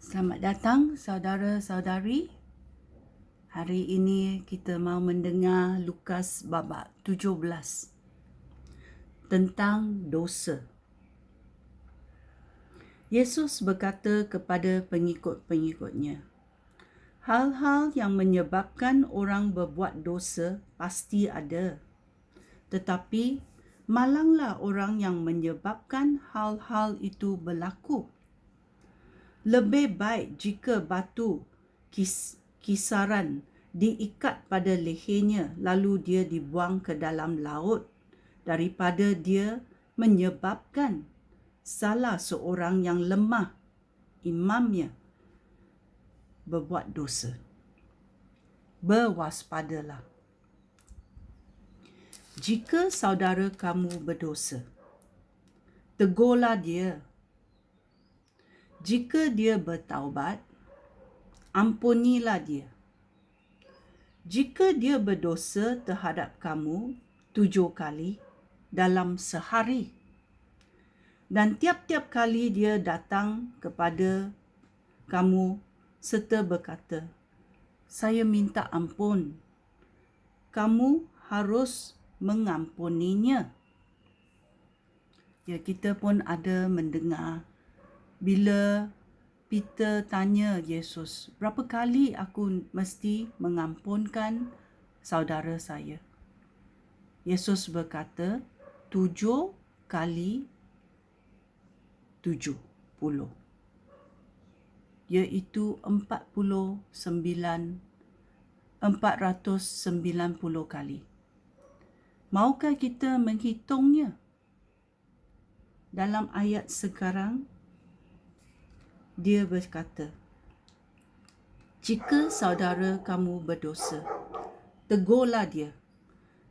Selamat datang saudara-saudari. Hari ini kita mau mendengar Lukas bab 17 tentang dosa. Yesus berkata kepada pengikut-pengikutnya, hal-hal yang menyebabkan orang berbuat dosa pasti ada. Tetapi malanglah orang yang menyebabkan hal-hal itu berlaku. Lebih baik jika batu kisaran diikat pada lehernya lalu dia dibuang ke dalam laut daripada dia menyebabkan salah seorang yang lemah imamnya berbuat dosa. Berwaspadalah. Jika saudara kamu berdosa, tegurlah dia. Jika dia bertaubat, ampunilah dia. Jika dia berdosa terhadap kamu 7 kali dalam sehari, dan tiap-tiap kali dia datang kepada kamu serta berkata, saya minta ampun, kamu harus mengampuninya. Ya, kita pun ada mendengar bila Peter tanya Yesus, berapa kali aku mesti mengampunkan saudara saya? Yesus berkata, 7 kali 70, iaitu 490 kali. Maukah kita menghitungnya? Dalam ayat sekarang, dia berkata, jika saudara kamu berdosa, tegurlah dia.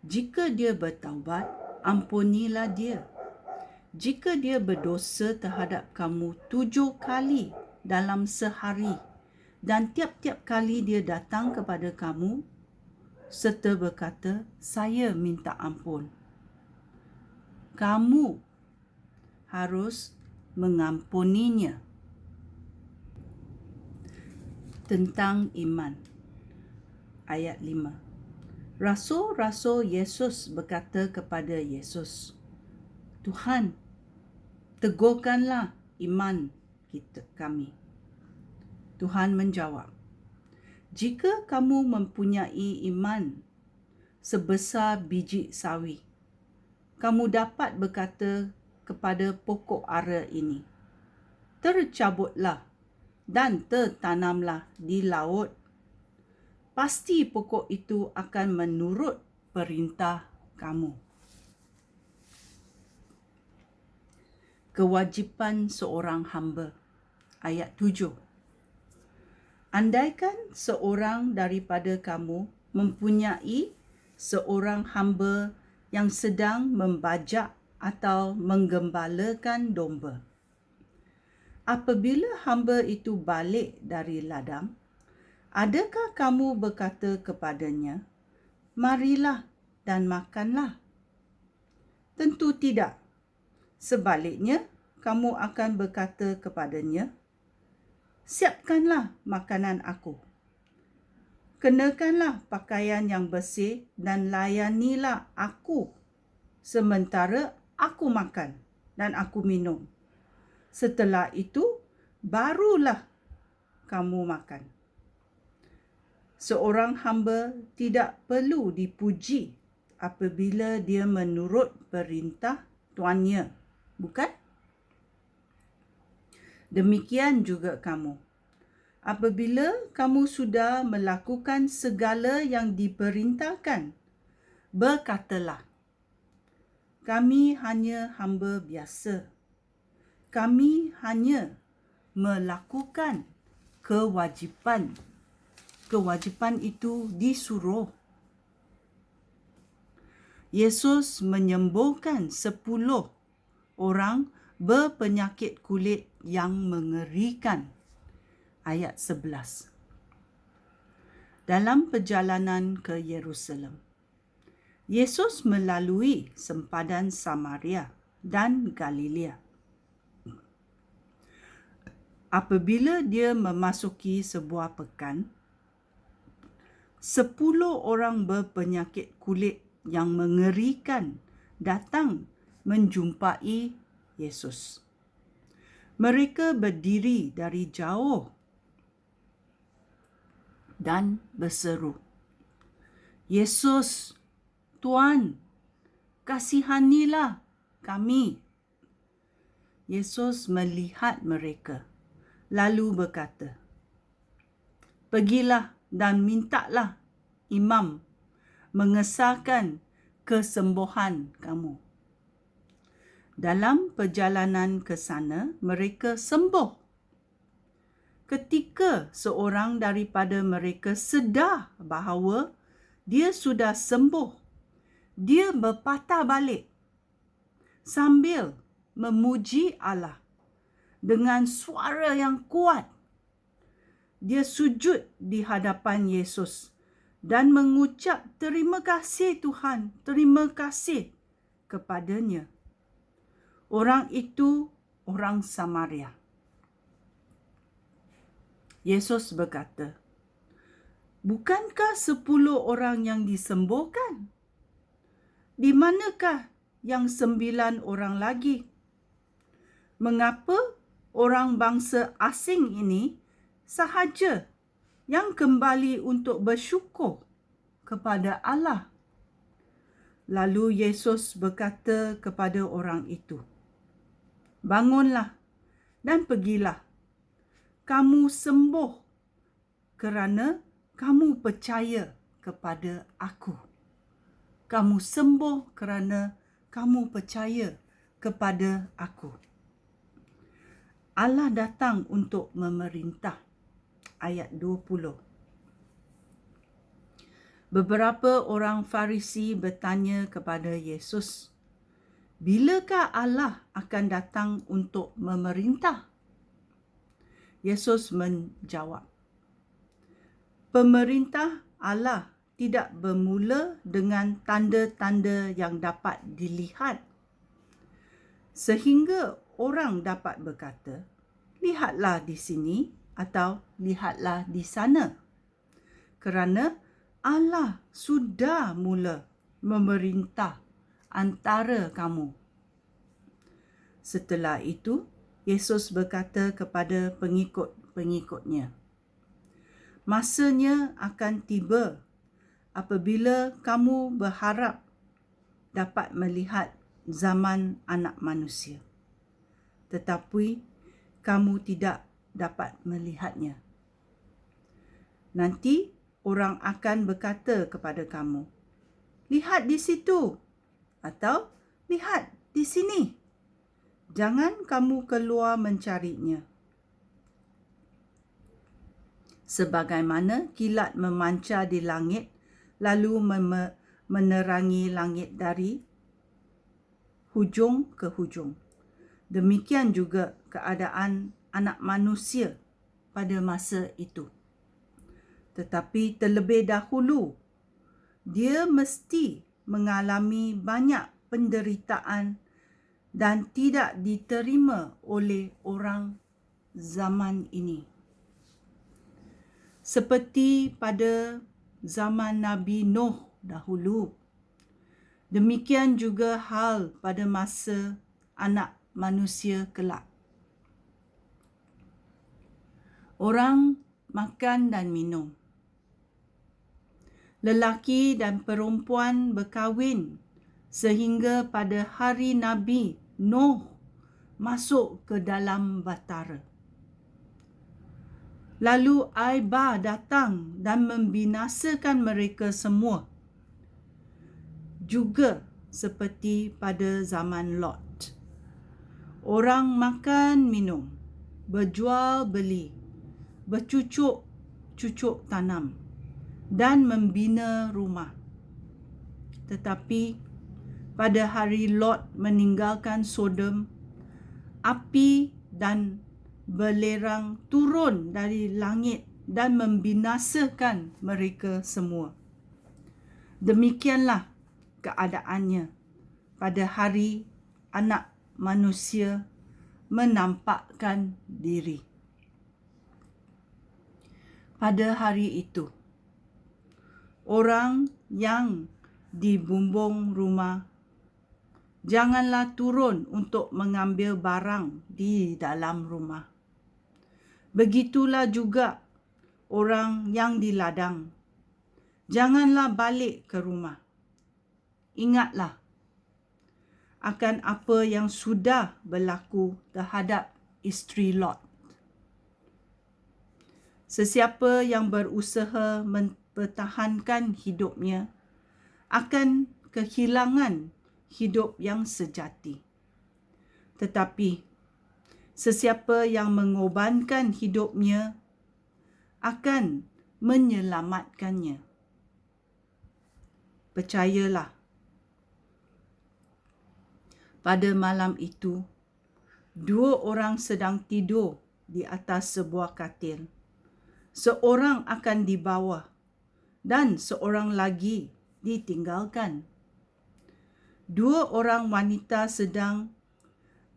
Jika dia bertaubat, ampunilah dia. Jika dia berdosa terhadap kamu 7 kali dalam sehari, dan tiap-tiap kali dia datang kepada kamu serta berkata, saya minta ampun, kamu harus mengampuninya. Tentang iman. Ayat 5. Rasul-rasul Yesus berkata kepada Yesus, Tuhan, tegurkanlah iman kami. Tuhan menjawab, jika kamu mempunyai iman sebesar biji sawi, kamu dapat berkata kepada pokok ara ini, tercabutlah dan tertanamlah di laut. Pasti pokok itu akan menurut perintah kamu. Kewajipan seorang hamba. Ayat 7. Andaikan seorang daripada kamu mempunyai seorang hamba yang sedang membajak atau menggembalakan domba. Apabila hamba itu balik dari ladang, adakah kamu berkata kepadanya, marilah dan makanlah? Tentu tidak. Sebaliknya, kamu akan berkata kepadanya, siapkanlah makanan aku. Kenakanlah pakaian yang bersih dan layanilah aku sementara aku makan dan aku minum. Setelah itu, barulah kamu makan. Seorang hamba tidak perlu dipuji apabila dia menurut perintah tuannya, bukan? Demikian juga kamu. Apabila kamu sudah melakukan segala yang diperintahkan, berkatalah, kami hanya hamba biasa. Kami hanya melakukan kewajipan. Kewajipan itu disuruh. Yesus menyembuhkan 10 orang berpenyakit kulit yang mengerikan. Ayat 11. Dalam perjalanan ke Yerusalem, Yesus melalui sempadan Samaria dan Galilea. Apabila dia memasuki sebuah pekan, 10 orang berpenyakit kulit yang mengerikan datang menjumpai Yesus. Mereka berdiri dari jauh dan berseru, "Yesus, Tuan, kasihanilah kami." Yesus melihat mereka, lalu berkata, "Pergilah dan mintalah imam mengesahkan kesembuhan kamu." Dalam perjalanan ke sana, mereka sembuh. Ketika seorang daripada mereka sedar bahawa dia sudah sembuh, dia berpatah balik sambil memuji Allah dengan suara yang kuat. Dia sujud di hadapan Yesus dan mengucap, "Terima kasih Tuhan, terima kasih," kepadanya. Orang itu orang Samaria. Yesus berkata, "Bukankah 10 orang yang disembuhkan? Di manakah yang 9 orang lagi? Mengapa orang bangsa asing ini sahaja yang kembali untuk bersyukur kepada Allah?" Lalu Yesus berkata kepada orang itu, "Bangunlah dan pergilah. Kamu sembuh kerana kamu percaya kepada aku." Kamu sembuh kerana kamu percaya kepada aku. Allah datang untuk memerintah. Ayat 20. Beberapa orang Farisi bertanya kepada Yesus, "Bilakah Allah akan datang untuk memerintah?" Yesus menjawab, "Pemerintah Allah tidak bermula dengan tanda-tanda yang dapat dilihat, sehingga orang dapat berkata, 'Lihatlah di sini,' atau 'Lihatlah di sana.' Kerana Allah sudah mula memerintah antara kamu." Setelah itu, Yesus berkata kepada pengikut-pengikutnya, "Masanya akan tiba apabila kamu berharap dapat melihat zaman Anak Manusia, tetapi kamu tidak dapat melihatnya. Nanti orang akan berkata kepada kamu, 'Lihat di situ,' atau 'Lihat di sini.' Jangan kamu keluar mencarinya. Sebagaimana kilat memancar di langit, lalu menerangi langit dari hujung ke hujung. Demikian juga keadaan Anak Manusia pada masa itu. Tetapi terlebih dahulu, dia mesti mengalami banyak penderitaan dan tidak diterima oleh orang zaman ini. Seperti pada zaman Nabi Nuh dahulu, demikian juga hal pada masa Anak Manusia kelak. Orang makan dan minum. Lelaki dan perempuan berkahwin sehingga pada hari Nabi Nuh masuk ke dalam batara. Lalu air bah datang dan membinasakan mereka semua. Juga seperti pada zaman Lot. Orang makan minum, berjual beli, bercucuk tanam dan membina rumah. Tetapi pada hari Lot meninggalkan Sodom, api dan belerang turun dari langit dan membinasakan mereka semua. Demikianlah keadaannya pada hari Anak Manusia menampakkan diri. pada hari itu, orang yang di bumbung rumah janganlah turun untuk mengambil barang di dalam rumah. Begitulah juga orang yang di ladang. Janganlah balik ke rumah. Ingatlah akan apa yang sudah berlaku terhadap isteri Lot. Sesiapa yang berusaha mempertahankan hidupnya akan kehilangan hidup yang sejati. Tetapi sesiapa yang mengorbankan hidupnya akan menyelamatkannya. Percayalah, pada malam itu, 2 orang sedang tidur di atas sebuah katil. Seorang akan dibawa dan seorang lagi ditinggalkan. 2 orang wanita sedang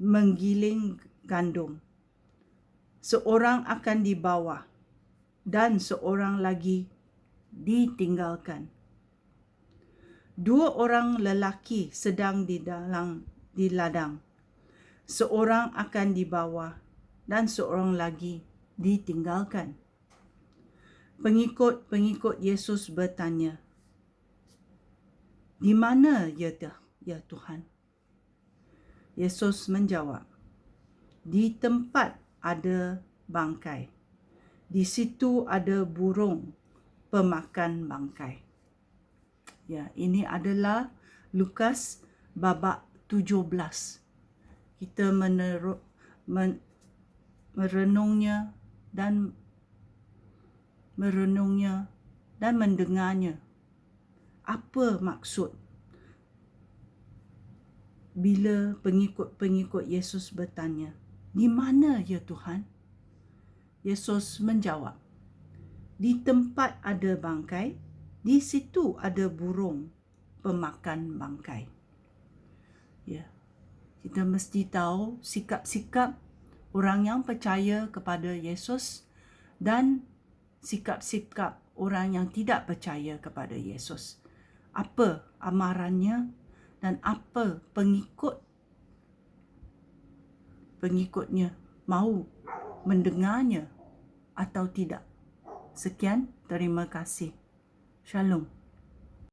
menggiling gandum. Seorang akan dibawa dan seorang lagi ditinggalkan. 2 orang lelaki sedang di ladang. Seorang akan dibawa dan seorang lagi ditinggalkan. Pengikut-pengikut Yesus bertanya, "Di mana ya Tuhan?" Yesus menjawab, "Di tempat ada bangkai. Di situ ada burung pemakan bangkai." Ya, ini adalah Lukas babak 17. Kita merenungnya dan mendengarnya. Apa maksud bila pengikut-pengikut Yesus bertanya, "Di mana ya Tuhan?" Yesus menjawab, "Di tempat ada bangkai, di situ ada burung pemakan bangkai." Ya, kita mesti tahu sikap-sikap orang yang percaya kepada Yesus dan sikap-sikap orang yang tidak percaya kepada Yesus. Apa amarannya dan apa pengikutnya mahu mendengarnya atau tidak. Sekian, terima kasih. Shalom.